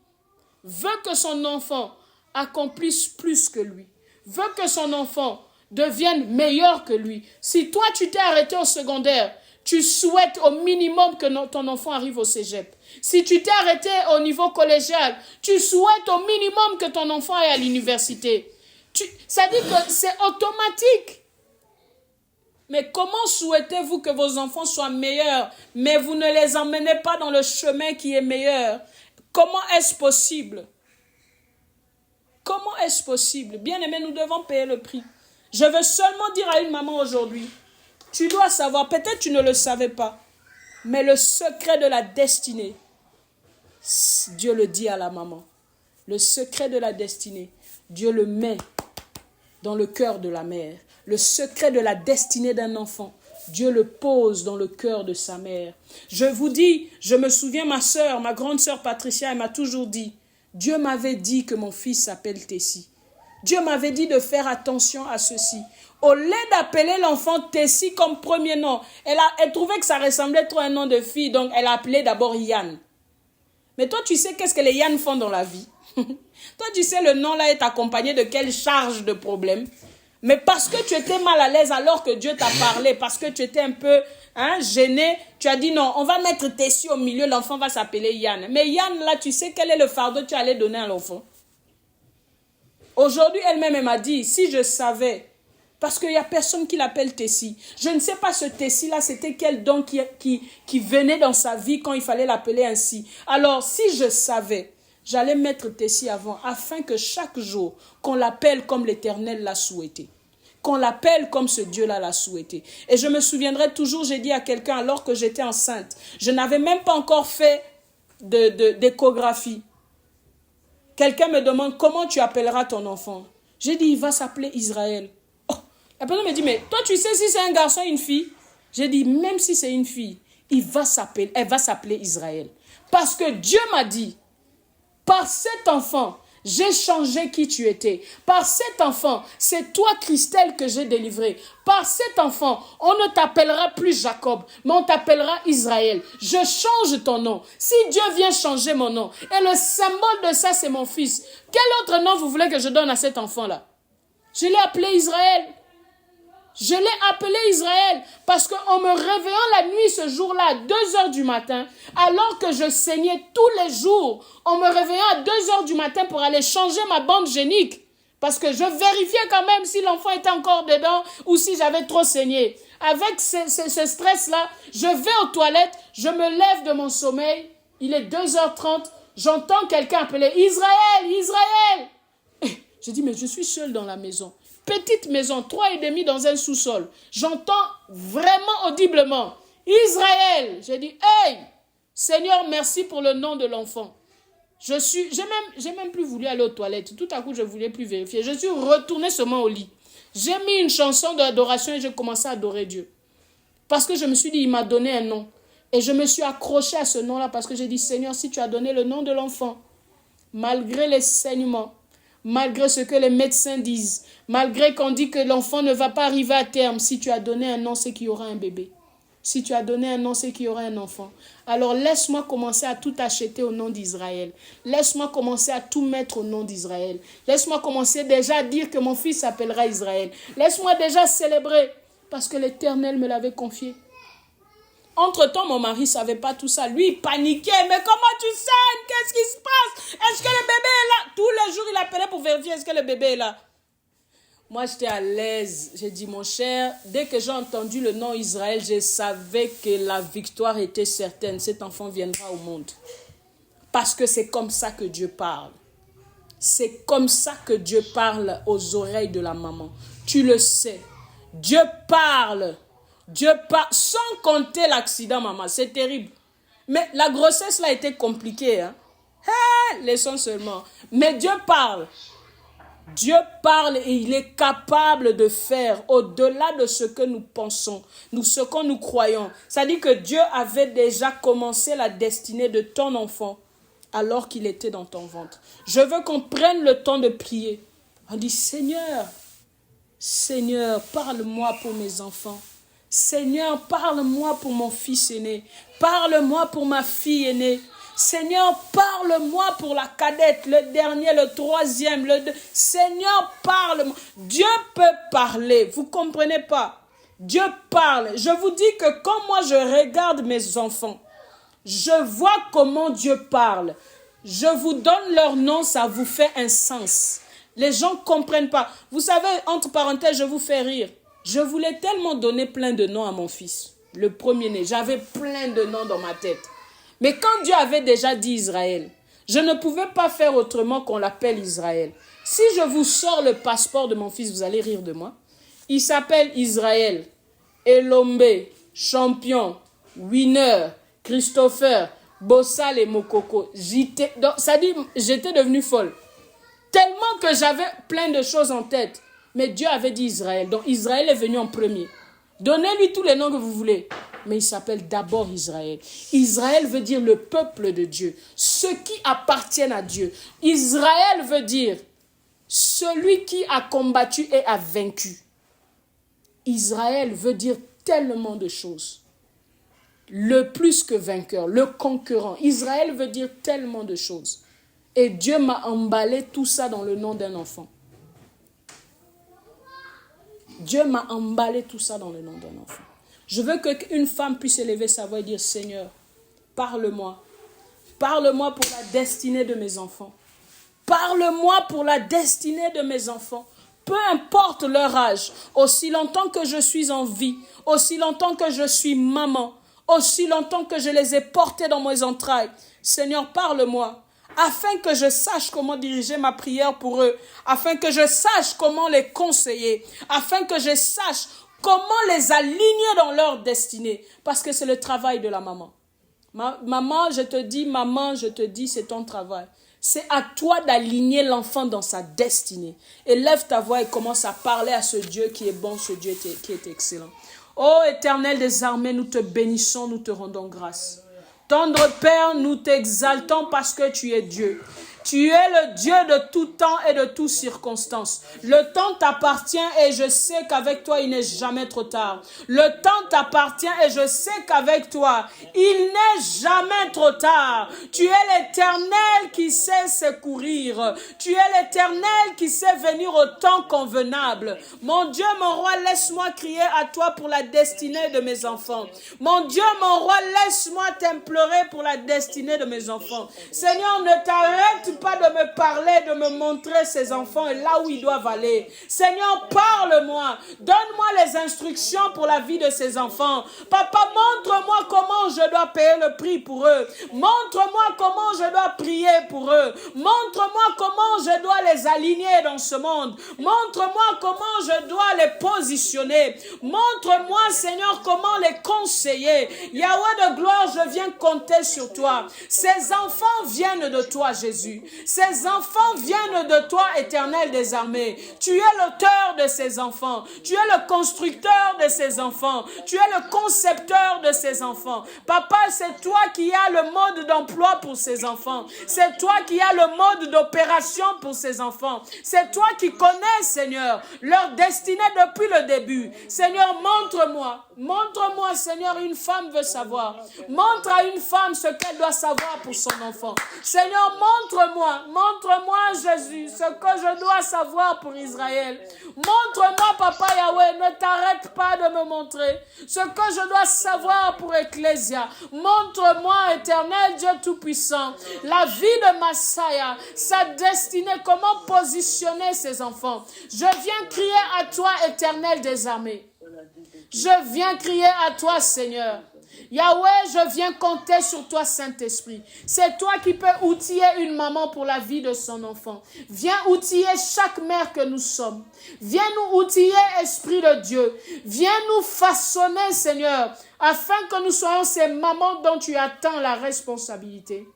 veut que son enfant accomplisse plus que lui. Veut que son enfant devienne meilleur que lui. Si toi tu t'es arrêté au secondaire, tu souhaites au minimum que ton enfant arrive au cégep. Si tu t'es arrêté au niveau collégial, tu souhaites au minimum que ton enfant aille à l'université. Ça dit que c'est automatique. Mais comment souhaitez-vous que vos enfants soient meilleurs, mais vous ne les emmenez pas dans le chemin qui est meilleur? Comment est-ce possible? Comment est-ce possible? Bien-aimés, nous devons payer le prix. Je veux seulement dire à une maman aujourd'hui, tu dois savoir, peut-être tu ne le savais pas, mais le secret de la destinée, Dieu le dit à la maman. Le secret de la destinée, Dieu le met dans le cœur de la mère. Le secret de la destinée d'un enfant, Dieu le pose dans le cœur de sa mère. Je vous dis, je me souviens, ma grande sœur Patricia, elle m'a toujours dit, Dieu m'avait dit que mon fils s'appelle Tessie. Dieu m'avait dit de faire attention à ceci. Au lieu d'appeler l'enfant Tessie comme premier nom, elle trouvait que ça ressemblait trop à un nom de fille, donc elle a appelé d'abord Yann. Mais toi, tu sais qu'est-ce que les Yann font dans la vie? Toi, tu sais, le nom là est accompagné de quelle charge de problème? Mais parce que tu étais mal à l'aise alors que Dieu t'a parlé, parce que tu étais un peu gêné, tu as dit non, on va mettre Tessie au milieu, l'enfant va s'appeler Yann. Mais Yann là, tu sais quel est le fardeau que tu allais donner à l'enfant? Aujourd'hui, elle-même, elle m'a dit, si je savais, parce qu'il n'y a personne qui l'appelle Tessie. Je ne sais pas ce Tessie-là, c'était quel don qui venait dans sa vie quand il fallait l'appeler ainsi. Alors, si je savais, j'allais mettre Tessie avant, afin que chaque jour, qu'on l'appelle comme l'Éternel l'a souhaité. Qu'on l'appelle comme ce Dieu-là l'a souhaité. Et je me souviendrai toujours, j'ai dit à quelqu'un, alors que j'étais enceinte, je n'avais même pas encore fait d'échographie. Quelqu'un me demande, comment tu appelleras ton enfant? J'ai dit, il va s'appeler Israël. Oh, la personne me dit, mais toi, tu sais si c'est un garçon ou une fille? J'ai dit, même si c'est une fille, elle va s'appeler Israël. Parce que Dieu m'a dit, par cet enfant, j'ai changé qui tu étais. Par cet enfant, c'est toi, Christelle, que j'ai délivré. Par cet enfant, on ne t'appellera plus Jacob, mais on t'appellera Israël. Je change ton nom. Si Dieu vient changer mon nom, et le symbole de ça, c'est mon fils, quel autre nom vous voulez que je donne à cet enfant-là? Je l'ai appelé Israël. Je l'ai appelé Israël parce qu'en me réveillant la nuit ce jour-là à 2 heures du matin, alors que je saignais tous les jours, en me réveillant à 2 heures du matin pour aller changer ma bande génique, parce que je vérifiais quand même si l'enfant était encore dedans ou si j'avais trop saigné. Avec ce stress-là, je vais aux toilettes, je me lève de mon sommeil, il est 2h30, j'entends quelqu'un appeler Israël, Israël. Je dis, mais je suis seule dans la maison. Petite maison, 3,5 dans un sous-sol. J'entends vraiment audiblement Israël. J'ai dit, hey, Seigneur, merci pour le nom de l'enfant. J'ai même plus voulu aller aux toilettes. Tout à coup, je ne voulais plus vérifier. Je suis retournée seulement au lit. J'ai mis une chanson d'adoration et j'ai commencé à adorer Dieu. Parce que je me suis dit, il m'a donné un nom. Et je me suis accrochée à ce nom-là parce que j'ai dit, Seigneur, si tu as donné le nom de l'enfant, malgré les saignements, malgré ce que les médecins disent, malgré qu'on dit que l'enfant ne va pas arriver à terme, si tu as donné un nom, c'est qu'il y aura un bébé. Si tu as donné un nom, c'est qu'il y aura un enfant. Alors laisse-moi commencer à tout acheter au nom d'Israël. Laisse-moi commencer à tout mettre au nom d'Israël. Laisse-moi commencer déjà à dire que mon fils s'appellera Israël. Laisse-moi déjà célébrer parce que l'Éternel me l'avait confié. Entre-temps, mon mari ne savait pas tout ça. Lui, il paniquait. Mais comment tu saignes? Qu'est-ce qui se passe? Est-ce que le bébé est là? Tous les jours, il appelait pour vérifier est-ce que le bébé est là. Moi, j'étais à l'aise. J'ai dit, mon cher, dès que j'ai entendu le nom Israël, je savais que la victoire était certaine. Cet enfant viendra au monde. Parce que c'est comme ça que Dieu parle. C'est comme ça que Dieu parle aux oreilles de la maman. Tu le sais. Dieu parle. Dieu parle. Sans compter l'accident, maman. C'est terrible. Mais la grossesse, là, a été compliquée. Hein? Laissons seulement. Mais Dieu parle. Dieu parle et il est capable de faire au-delà de ce que nous pensons, ce que nous croyons. Ça dit que Dieu avait déjà commencé la destinée de ton enfant alors qu'il était dans ton ventre. Je veux qu'on prenne le temps de prier. On dit, Seigneur, Seigneur, parle-moi pour mes enfants. Seigneur, parle-moi pour mon fils aîné. Parle-moi pour ma fille aînée. Seigneur, parle-moi pour la cadette, le dernier, le troisième. Seigneur, parle-moi. Dieu peut parler. Vous ne comprenez pas? Dieu parle. Je vous dis que quand moi je regarde mes enfants, je vois comment Dieu parle. Je vous donne leur nom, ça vous fait un sens. Les gens ne comprennent pas. Vous savez, entre parenthèses, je vous fais rire. Je voulais tellement donner plein de noms à mon fils. Le premier-né, j'avais plein de noms dans ma tête. Mais quand Dieu avait déjà dit Israël, je ne pouvais pas faire autrement qu'on l'appelle Israël. Si je vous sors le passeport de mon fils, vous allez rire de moi. Il s'appelle Israël, Elombe, Champion, Winner, Christopher, Bossal et Mokoko. Ça dit, j'étais devenue folle. Tellement que j'avais plein de choses en tête. Mais Dieu avait dit Israël. Donc Israël est venu en premier. Donnez-lui tous les noms que vous voulez. Mais il s'appelle d'abord Israël. Israël veut dire le peuple de Dieu. Ceux qui appartiennent à Dieu. Israël veut dire celui qui a combattu et a vaincu. Israël veut dire tellement de choses. Le plus que vainqueur, le conquérant. Israël veut dire tellement de choses. Et Dieu m'a emballé tout ça dans le nom d'un enfant. Dieu m'a emballé tout ça dans le nom d'un enfant. Je veux qu'une femme puisse élever sa voix et dire, Seigneur, parle-moi. Parle-moi pour la destinée de mes enfants. Parle-moi pour la destinée de mes enfants. Peu importe leur âge, aussi longtemps que je suis en vie, aussi longtemps que je suis maman, aussi longtemps que je les ai portés dans mes entrailles. Seigneur, parle-moi. Afin que je sache comment diriger ma prière pour eux, afin que je sache comment les conseiller, afin que je sache comment les aligner dans leur destinée, parce que c'est le travail de la maman. Maman, je te dis, c'est ton travail. C'est à toi d'aligner l'enfant dans sa destinée. Élève ta voix et commence à parler à ce Dieu qui est bon, ce Dieu qui est excellent. Ô Éternel des armées, nous te bénissons, nous te rendons grâce. Tendre Père, nous t'exaltons parce que tu es Dieu. Tu es le Dieu de tout temps et de toutes circonstances. Le temps t'appartient et je sais qu'avec toi, il n'est jamais trop tard. Le temps t'appartient et je sais qu'avec toi, il n'est jamais trop tard. Tu es l'Éternel qui sait secourir. Tu es l'Éternel qui sait venir au temps convenable. Mon Dieu, mon roi, laisse-moi crier à toi pour la destinée de mes enfants. Mon Dieu, mon roi, laisse-moi t'implorer pour la destinée de mes enfants. Seigneur, ne t'arrête pas de me parler, de me montrer ces enfants et là où ils doivent aller. Seigneur, parle-moi. Donne-moi les instructions pour la vie de ces enfants. Papa, montre-moi comment je dois payer le prix pour eux. Montre-moi comment je dois prier pour eux. Montre-moi comment je dois les aligner dans ce monde. Montre-moi comment je dois les positionner. Montre-moi, Seigneur, comment les conseiller. Yahweh de gloire, je viens compter sur toi. Ces enfants viennent de toi, Jésus. Ces enfants viennent de toi, Éternel des armées. Tu es l'auteur de ces enfants. Tu es le constructeur de ces enfants. Tu es le concepteur de ces enfants. Papa, c'est toi qui as le mode d'emploi pour ces enfants. C'est toi qui as le mode d'opération pour ces enfants. C'est toi qui connais, Seigneur, leur destinée depuis le début. Seigneur, montre-moi. Montre-moi, Seigneur, une femme veut savoir. Montre à une femme ce qu'elle doit savoir pour son enfant. Seigneur, montre-moi, Jésus, ce que je dois savoir pour Israël. Montre-moi, Papa Yahweh, ne t'arrête pas de me montrer ce que je dois savoir pour Ecclésia. Montre-moi, Éternel Dieu Tout-Puissant, la vie de Massaya, sa destinée, comment positionner ses enfants. Je viens crier à toi, Éternel des armées. Je viens crier à toi, Seigneur. Yahweh, je viens compter sur toi, Saint-Esprit. C'est toi qui peux outiller une maman pour la vie de son enfant. Viens outiller chaque mère que nous sommes. Viens nous outiller, Esprit de Dieu. Viens nous façonner, Seigneur, afin que nous soyons ces mamans dont tu attends la responsabilité.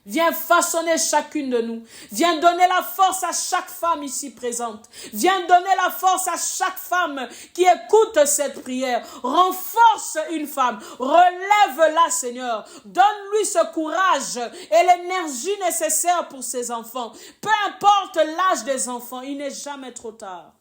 Viens façonner chacune de nous. Viens donner la force à chaque femme ici présente. Viens donner la force à chaque femme qui écoute cette prière. Renforce une femme. Relève-la, Seigneur. Donne-lui ce courage et l'énergie nécessaire pour ses enfants. Peu importe l'âge des enfants, il n'est jamais trop tard.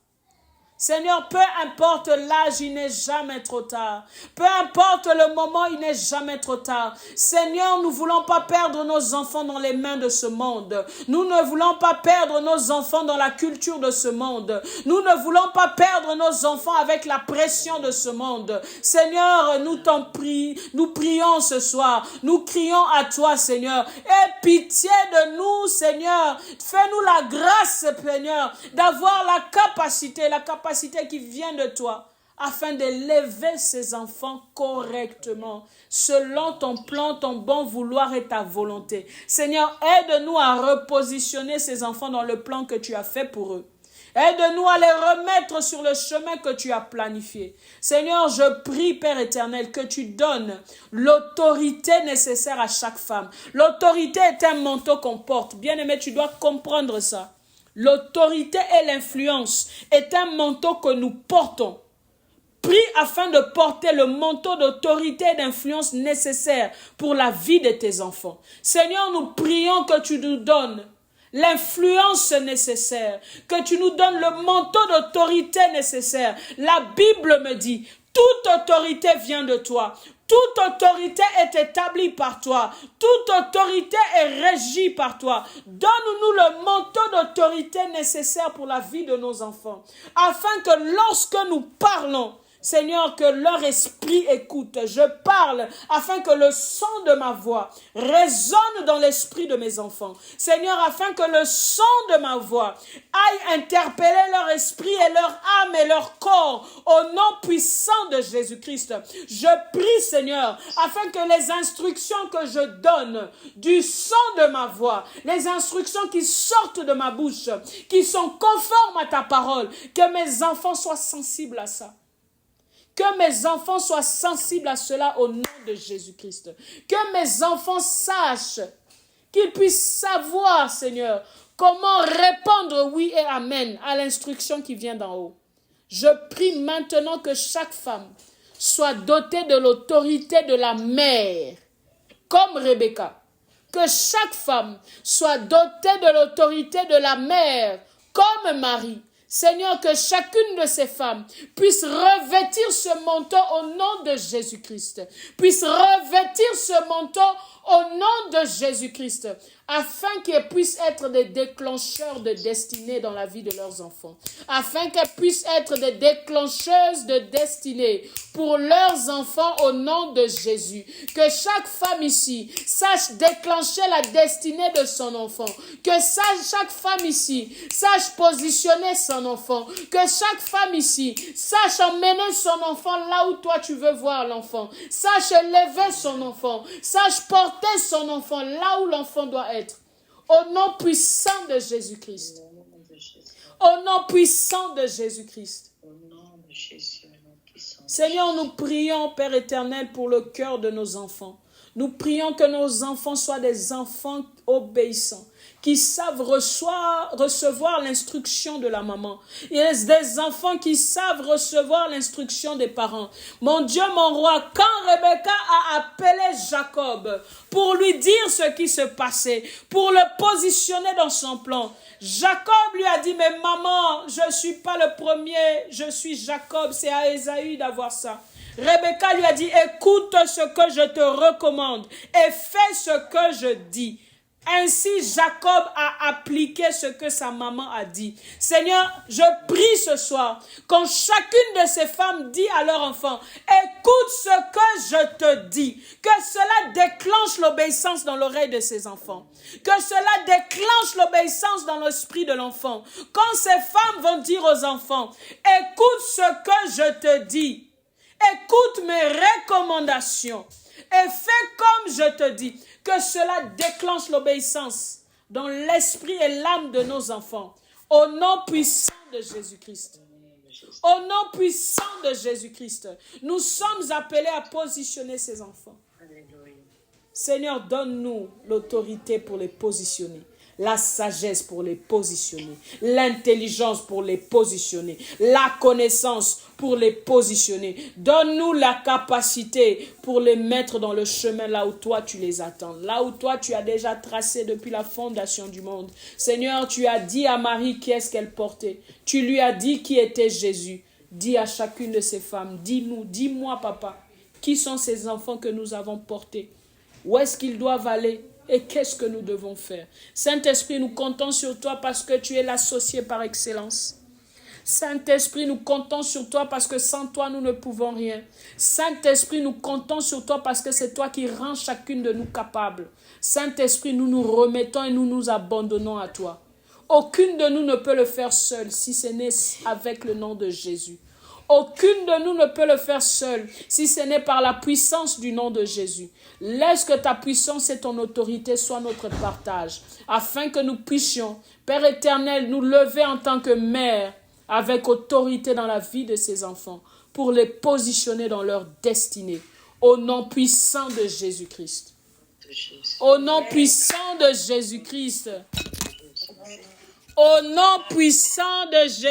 Seigneur, peu importe l'âge, il n'est jamais trop tard. Peu importe le moment, il n'est jamais trop tard. Seigneur, nous ne voulons pas perdre nos enfants dans les mains de ce monde. Nous ne voulons pas perdre nos enfants dans la culture de ce monde. Nous ne voulons pas perdre nos enfants avec la pression de ce monde. Seigneur, nous prions ce soir. Nous crions à toi, Seigneur. Aie pitié de nous, Seigneur. Fais-nous la grâce, Seigneur, d'avoir la capacité qui vient de toi, afin d'élever ces enfants correctement, selon ton plan, ton bon vouloir et ta volonté. Seigneur, aide-nous à repositionner ces enfants dans le plan que tu as fait pour eux. Aide-nous à les remettre sur le chemin que tu as planifié. Seigneur, je prie, Père éternel, que tu donnes l'autorité nécessaire à chaque femme. L'autorité est un manteau qu'on porte. Bien-aimé, tu dois comprendre ça. L'autorité et l'influence est un manteau que nous portons. Prie afin de porter le manteau d'autorité et d'influence nécessaire pour la vie de tes enfants. Seigneur, nous prions que tu nous donnes l'influence nécessaire, que tu nous donnes le manteau d'autorité nécessaire. La Bible me dit, toute autorité vient de toi. Toute autorité est établie par toi. Toute autorité est régie par toi. Donne-nous le manteau d'autorité nécessaire pour la vie de nos enfants. Afin que lorsque nous parlons, Seigneur, que leur esprit écoute. Je parle afin que le son de ma voix résonne dans l'esprit de mes enfants. Seigneur, afin que le son de ma voix aille interpeller leur esprit et leur âme et leur corps au nom puissant de Jésus-Christ. Je prie, Seigneur, afin que les instructions que je donne du son de ma voix, les instructions qui sortent de ma bouche, qui sont conformes à ta parole, que mes enfants soient sensibles à ça. Que mes enfants soient sensibles à cela au nom de Jésus-Christ. Que mes enfants sachent, qu'ils puissent savoir, Seigneur, comment répondre oui et amen à l'instruction qui vient d'en haut. Je prie maintenant que chaque femme soit dotée de l'autorité de la mère, comme Rebecca. Que chaque femme soit dotée de l'autorité de la mère, comme Marie. Seigneur, que chacune de ces femmes puisse revêtir ce manteau au nom de Jésus-Christ. Puisse revêtir ce manteau au nom de Jésus-Christ. Afin qu'elles puissent être des déclencheurs de destinée dans la vie de leurs enfants. Afin qu'elles puissent être des déclencheuses de destinée pour leurs enfants au nom de Jésus. Que chaque femme ici sache déclencher la destinée de son enfant. Que chaque femme ici sache positionner son enfant. Que chaque femme ici sache emmener son enfant là où toi tu veux voir l'enfant. Sache élever son enfant. Sache porter son enfant là où l'enfant doit être. Au nom puissant de Jésus-Christ. Au nom puissant de Jésus-Christ. Seigneur, nous prions, Père éternel, pour le cœur de nos enfants. Nous prions que nos enfants soient des enfants obéissants, qui savent recevoir l'instruction de la maman. Il y a des enfants qui savent recevoir l'instruction des parents. Mon Dieu, mon roi, quand Rebecca a appelé Jacob pour lui dire ce qui se passait, pour le positionner dans son plan, Jacob lui a dit, mais maman, je ne suis pas le premier, je suis Jacob, c'est à Ésaü d'avoir ça. Rebecca lui a dit, écoute ce que je te recommande et fais ce que je dis. Ainsi, Jacob a appliqué ce que sa maman a dit. Seigneur, je prie ce soir, quand chacune de ces femmes dit à leur enfant, écoute ce que je te dis, que cela déclenche l'obéissance dans l'oreille de ses enfants, que cela déclenche l'obéissance dans l'esprit de l'enfant. Quand ces femmes vont dire aux enfants, écoute ce que je te dis, Écoute mes recommandations et fais comme je te dis. Que cela déclenche l'obéissance dans l'esprit et l'âme de nos enfants. Au nom puissant de Jésus-Christ. Au nom puissant de Jésus-Christ. Nous sommes appelés à positionner ces enfants. Seigneur, donne-nous l'autorité pour les positionner. La sagesse pour les positionner, l'intelligence pour les positionner, la connaissance pour les positionner. Donne-nous la capacité pour les mettre dans le chemin là où toi tu les attends, là où toi tu as déjà tracé depuis la fondation du monde. Seigneur, tu as dit à Marie qui est-ce qu'elle portait. Tu lui as dit qui était Jésus. Dis à chacune de ces femmes, dis-nous, dis-moi papa, qui sont ces enfants que nous avons portés? Où est-ce qu'ils doivent aller? Et qu'est-ce que nous devons faire? Saint-Esprit, nous comptons sur toi parce que tu es l'associé par excellence. Saint-Esprit, nous comptons sur toi parce que sans toi, nous ne pouvons rien. Saint-Esprit, nous comptons sur toi parce que c'est toi qui rends chacune de nous capable. Saint-Esprit, nous nous remettons et nous nous abandonnons à toi. Aucune de nous ne peut le faire seule si ce n'est avec le nom de Jésus. Aucune de nous ne peut le faire seule si ce n'est par la puissance du nom de Jésus. Laisse que ta puissance et ton autorité soient notre partage, afin que nous puissions, Père éternel, nous lever en tant que mère avec autorité dans la vie de ces enfants pour les positionner dans leur destinée. Au nom puissant de Jésus-Christ. Au nom puissant de Jésus-Christ. Au nom puissant de Jésus.